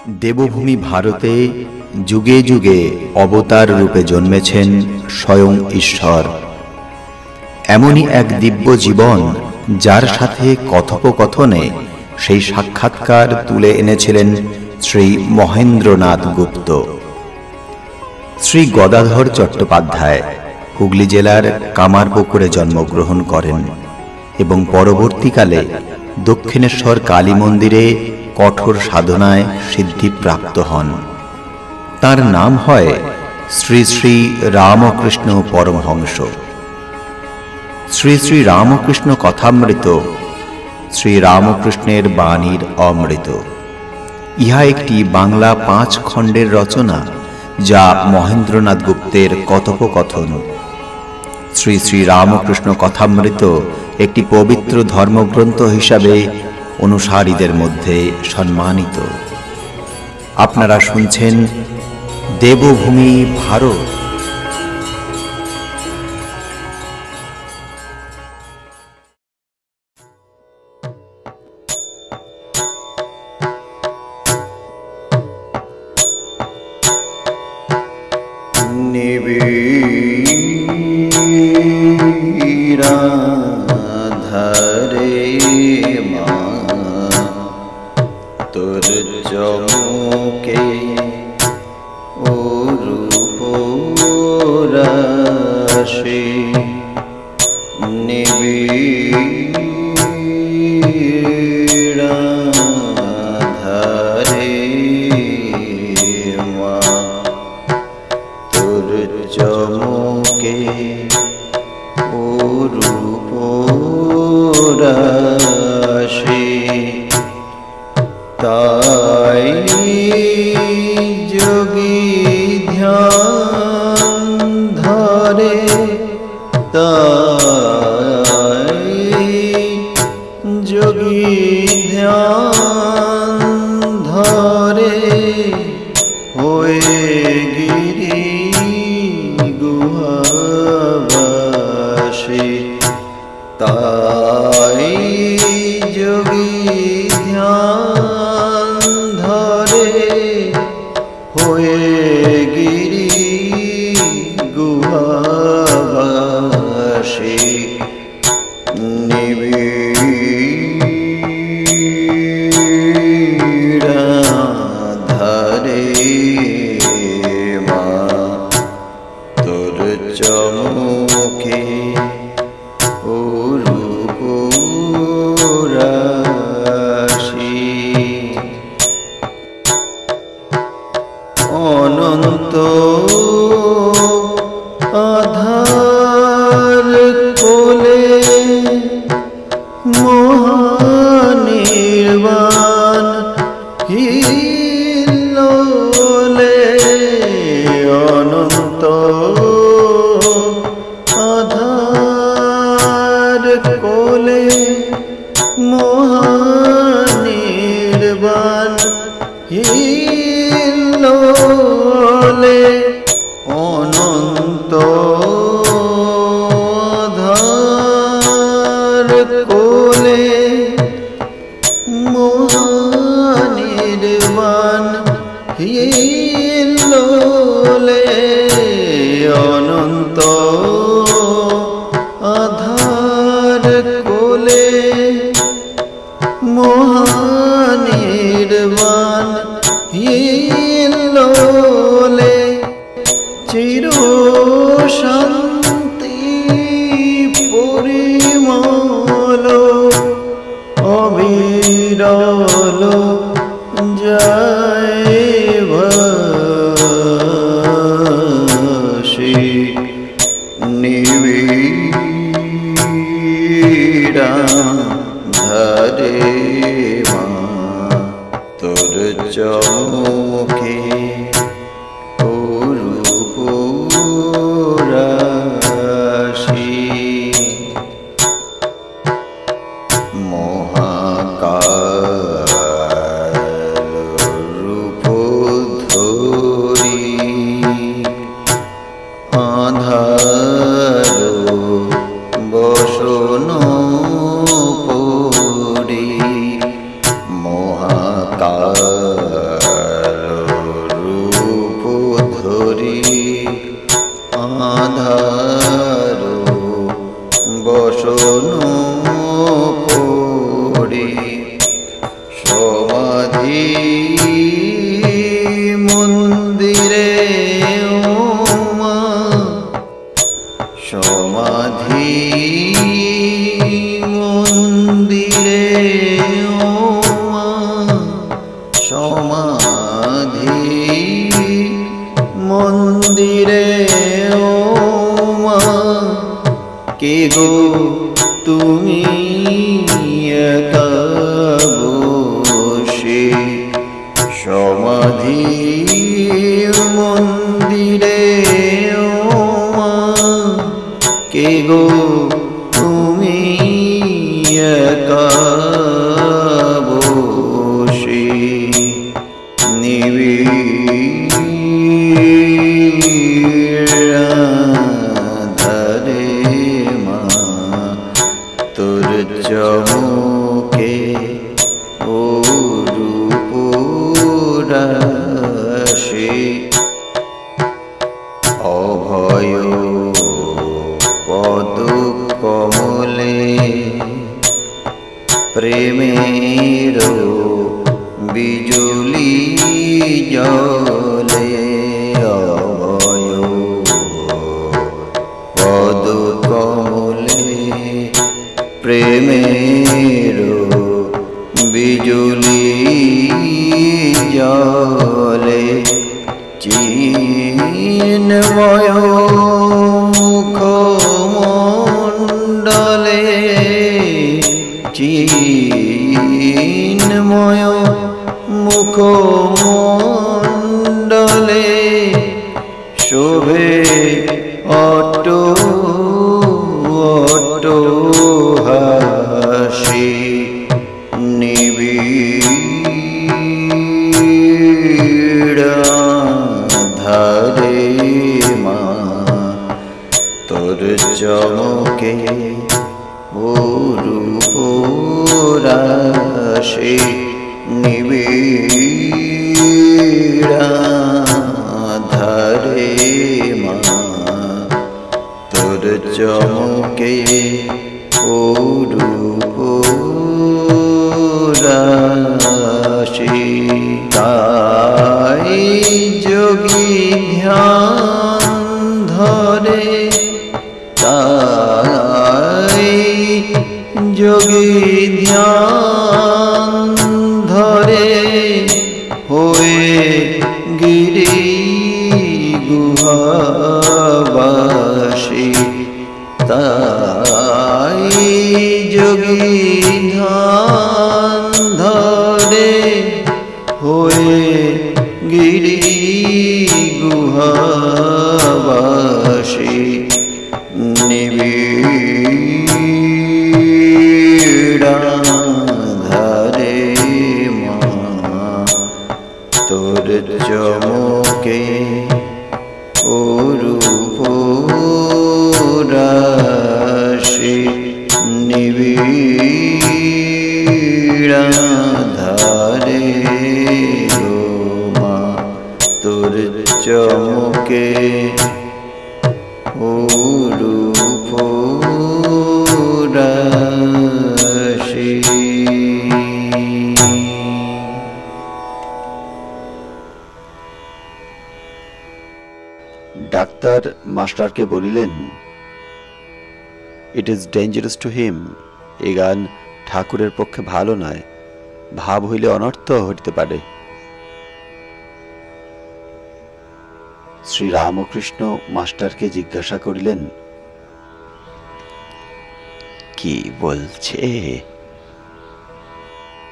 দেবভূমি ভারতে যুগে যুগে অবতার রূপে জন্মেছেন স্বয়ং ঈশ্বর। এমনই এক দিব্য জীবন যার সাথে কথোপকথনে সেই সাক্ষাৎকার তুলে এনেছিলেন শ্রী মহেন্দ্রনাথ গুপ্ত। শ্রী গদাধর চট্টোপাধ্যায় হুগলি জেলার কামারপুকুরে জন্মগ্রহণ করেন এবং পরবর্তীকালে দক্ষিণেশ্বর কালী মন্দিরে কঠোর সাধনায় সিদ্ধিপ্রাপ্ত হন। তার নাম হয় শ্রী শ্রী রামকৃষ্ণ পরমহংস। শ্রী শ্রী রামকৃষ্ণ কথামৃত শ্রী রামকৃষ্ণের বাণীর অমৃত। ইহা একটি বাংলা 5 খণ্ডের রচনা, যা মহেন্দ্রনাথ গুপ্তের কথোপকথন। শ্রী শ্রী রামকৃষ্ণ কথামৃত একটি পবিত্র ধর্মগ্রন্থ হিসাবে অনুসারীদের মধ্যে সম্মানিত। আপনারা শুনছেন দেবভূমি ভারত। ধরে মা তোর চমকে ও রূপ রাশি নিবিড়া ধরে মা তোর চমকে ও রূপ রাশি তাই যোগী ধ্যান ধরে, তাই যোগী ধ্যান ধরে হয়ে গিরি গুহাবাসী। তাই যোগী ধ্যান ধরে হয়ে গিরি গুহাবাসী। নিবিড়া ধরে মা তোর চমকে ও রূপ রাশি। অনন্ত আধার কোলে মহানির্বাণ হিল্লোলে। অনন্ত আধার কোলে মহানির্বাণ হিল্লোলে। অনন্ত আধার কোলে মহানির্বাণ হিল্লোলে। অনন্ত আধার কোলে মহানির্বাণ হিল্লোলে। চির শান্তি পরিমল অবিরল যায় ভাসি। নিবিড়া ধরে মা তোর চমকে সমাধি মন্দিরে ও মা, সমাধি মন্দিরে ও মা, কে গো তুমি একা বসে, সমাধি মন্দিরে ও মা, কে গো তুমি একা বসে, নিবিড় আঁধারে মা, তোর চমকে ও রূপ রাশি, অভয় পদ কমলে প্রেমের বিজুলি জলে, অভয় পদ কমলে প্রেমের বিজুলি জলে, চিন্ময় মুখমণ্ডলে, চিন্ময় মুখমণ্ডলে শোভে অট্ট অট্ট হাসি, নিবিড় আঁধারে মা, তোর চমকে ও রূপ রাশি, নিবিড় আঁধারে মা, তোর চমকে ও রূপ রাশি, তাই যোগী ধ্যান ধরে, তাই যোগী ধ্যান ধরে হয়ে গিরি গুহাবাসী, তাই যোগী ধ্যান ধরে হয়ে গিরি গুহাবাসী, নিবিড় আঁধারে মা, তোর চমকে ও রূপ রাশি, নিবিড় আঁধারে ও মা, তোর চমকে ও রূপ রাশি। ডাক্তার মাস্টারকে বলিলেন, it is dangerous to him, এ গান ঠাকুরের পক্ষে ভালো নয়, ভাব হইলে অনর্থ হইতে পারে। শ্রী রামকৃষ্ণ মাস্টারকে জিজ্ঞাসা করিলেন, কি বলছে?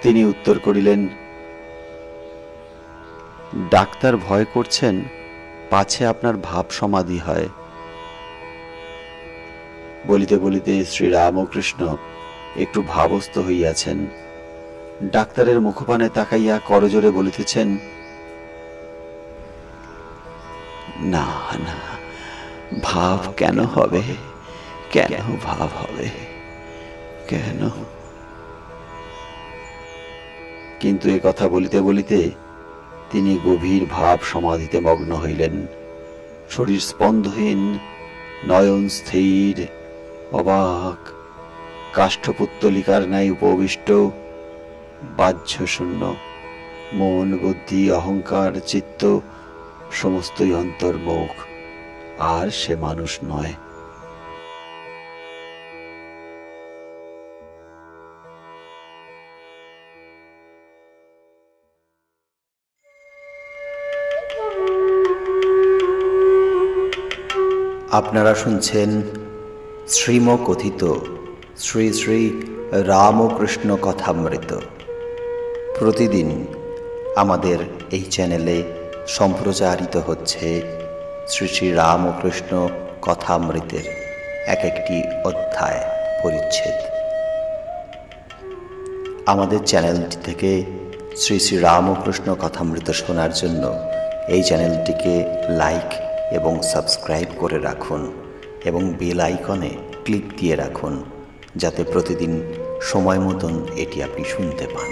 তিনি উত্তর করিলেন, ডাক্তার ভয় করছেন পাছে আপনার ভাব সমাধি হয়। বলিতে বলিতে শ্রী রামকৃষ্ণ একটু ভাবস্থ হইয়াছেন। ডাক্তারের মুখপানে তাকাইয়া করজোরে বলিতেছেন, না না, ভাব কেন হবে, কেন ভাব হবে, কেন? কিন্তু এ কথা বলিতে বলিতে তিনি গভীর ভাব সমাধিতে মগ্ন হইলেন। শরীর স্পন্দহীন, নয়ন স্থির, অবাক, কাষ্ঠপুত্তলিকার ন্যায় উপবিষ্ট, বাহ্য শূন্য, মন, বুদ্ধি, অহংকার, চিত্ত সমস্তই অন্তর্মুখ, আর সে মানুষ নয়। আপনারা শুনছেন শ্রীমকথিত শ্রী শ্রী রামকৃষ্ণ কথামৃত। প্রতিদিন আমাদের এই চ্যানেলে সম্প্রচারিত হচ্ছে শ্রী শ্রী রামকৃষ্ণ কথামৃতের এক একটি অধ্যায় পরিচ্ছেদ। আমাদের চ্যানেলটি থেকে শ্রী শ্রী রামকৃষ্ণ কথামৃত শোনার জন্য এই চ্যানেলটিকে লাইক এবং সাবস্ক্রাইব করে রাখুন এবং বেল আইকনে ক্লিক দিয়ে রাখুন, যাতে প্রতিদিন সময় মতন এটি আপনি শুনতে পান।